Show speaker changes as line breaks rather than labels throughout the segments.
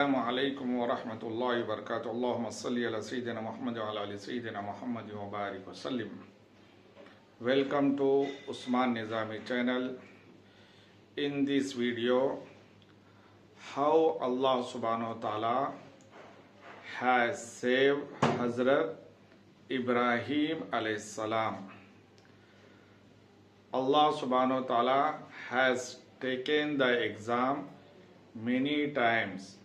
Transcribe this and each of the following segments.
Assalamualaikum warahmatullahi wabarakatuh. Allahumma salli ala Sayyidina Muhammad wa ala ali Sayyidina Muhammad wa barik wa sallim. Welcome to Usman Nizami channel. In this video, how Allah subhanahu wa ta'ala has saved Hazrat Ibrahim alayhi salam. Allah subhanahu wa ta'ala has taken the exam many times.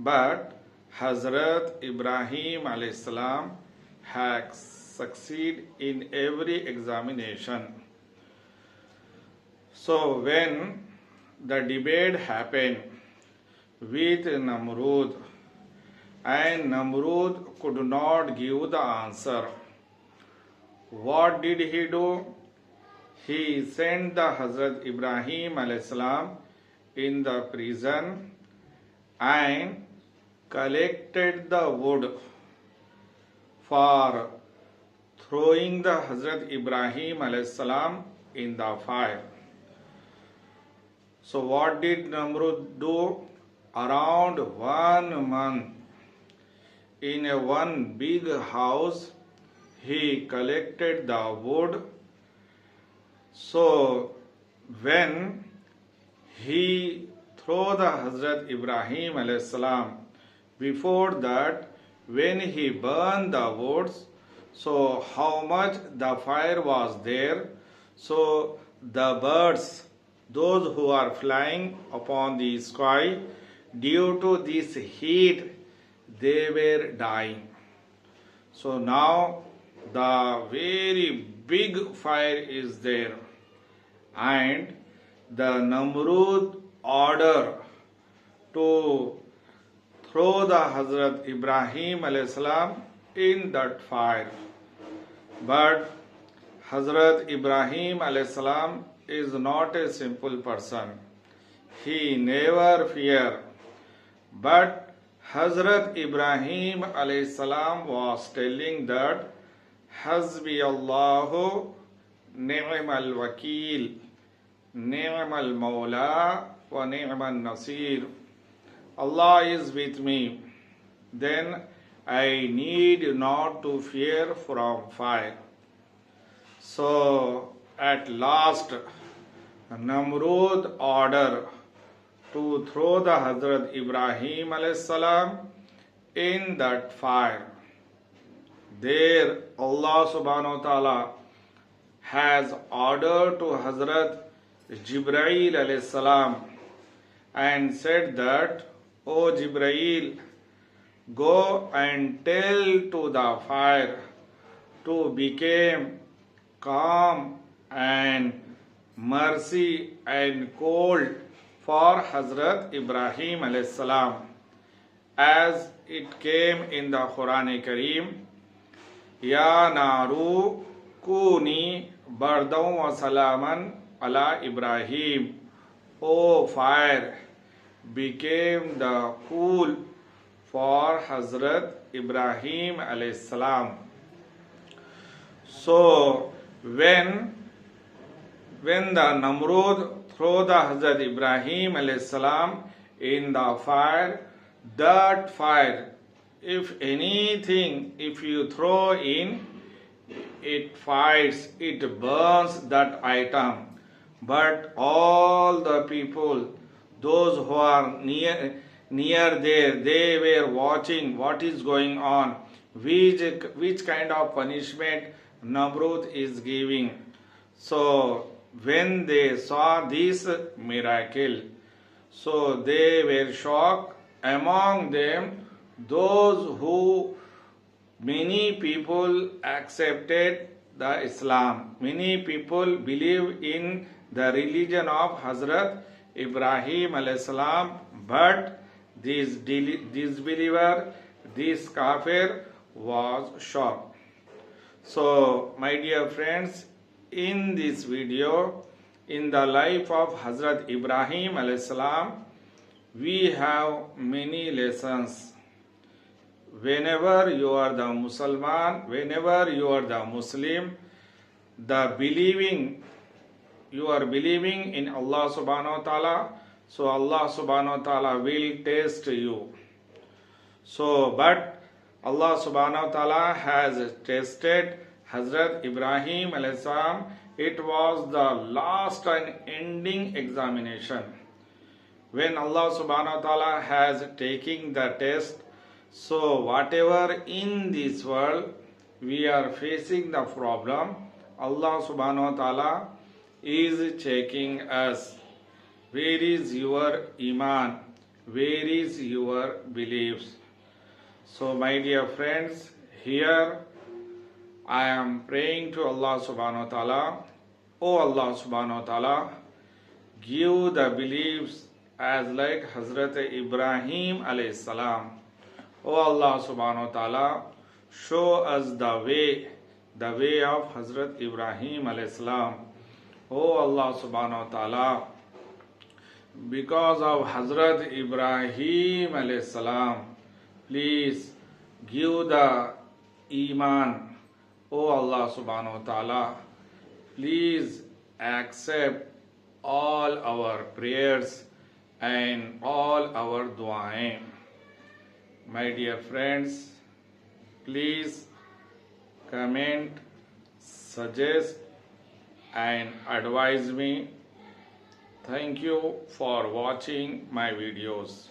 But Hazrat Ibrahim alayhi salam has succeeded in every examination. So when the debate happened with Namrud and Namrud could not give the answer, what did he do? He sent the Hazrat Ibrahim alayhi salam in the prison and collected the wood for throwing the Hazrat Ibrahim alayhi salam in the fire. So what did Namrud do? Around 1 month in one big house he collected the wood. So when he threw the Hazrat Ibrahim alayhi salam, before that, when he burned the woods, so how much the fire was there, so the birds, those who are flying upon the sky, due to this heat, they were dying. So now the very big fire is there, and the Namrud order to throw the Hazrat Ibrahim alayhi salam in that fire. But Hazrat Ibrahim alayhi salam is not a simple person. He never feared. But Hazrat Ibrahim alayhi salam was telling that Hasbi Allahu ni'mal wakil, ni'mal mawla wa ni'mal nasir. Allah is with me, then I need not to fear from fire. So at last Namrud ordered to throw the Hazrat Ibrahim alayhi salam in that fire. There Allah subhanahu wa ta'ala has ordered to Hazrat Jibreel alayhi salam and said that, O Jibreel, go and tell to the fire to become calm and mercy and cold for Hazrat Ibrahim alayhi salam. As it came in the Quran Kareem, Ya Naru Kuni Bardaw wa Salaman ala Ibrahim. O fire, became the cool for Hazrat Ibrahim alayhi salam. So when the Namrud threw the Hazrat Ibrahim alayhi salam in the fire, that fire, if anything, if you throw in, it fights, it burns that item. But all the people, those who are near there, they were watching what is going on, which kind of punishment Namrud is giving. So when they saw this miracle, so they were shocked. Among them, those who many people accepted the Islam, many people believe in the religion of Hazrat Ibrahim alayhi salam, but this disbeliever, this kafir was shocked. So my dear friends, in this video, in the life of Hazrat Ibrahim alayhi salam, we have many lessons. Whenever you are the Musliman, whenever you are the Muslim, you are believing in Allah subhanahu wa ta'ala, So Allah subhanahu wa ta'ala will test you. So, but Allah subhanahu wa ta'ala has tested Hazrat Ibrahim alayhi salam. It was the last and ending examination. When Allah subhanahu wa ta'ala has taken the test, so whatever in this world we are facing the problem, Allah subhanahu wa ta'ala is checking us. Where is your iman? Where is your beliefs? So my dear friends, here I am praying to Allah subhanahu wa ta'ala. Oh Allah subhanahu wa ta'ala, give the beliefs as like Hazrat Ibrahim alayhi salam. Oh Allah subhanahu wa ta'ala, show us the way of Hazrat Ibrahim alayhi salam. Oh Allah subhanahu wa ta'ala, because of Hazrat Ibrahim alayhi salam, please give the iman. Oh Allah subhanahu wa ta'ala, please accept all our prayers and all our du'aim. My dear friends, please comment, suggest and advise me. Thank you for watching my videos.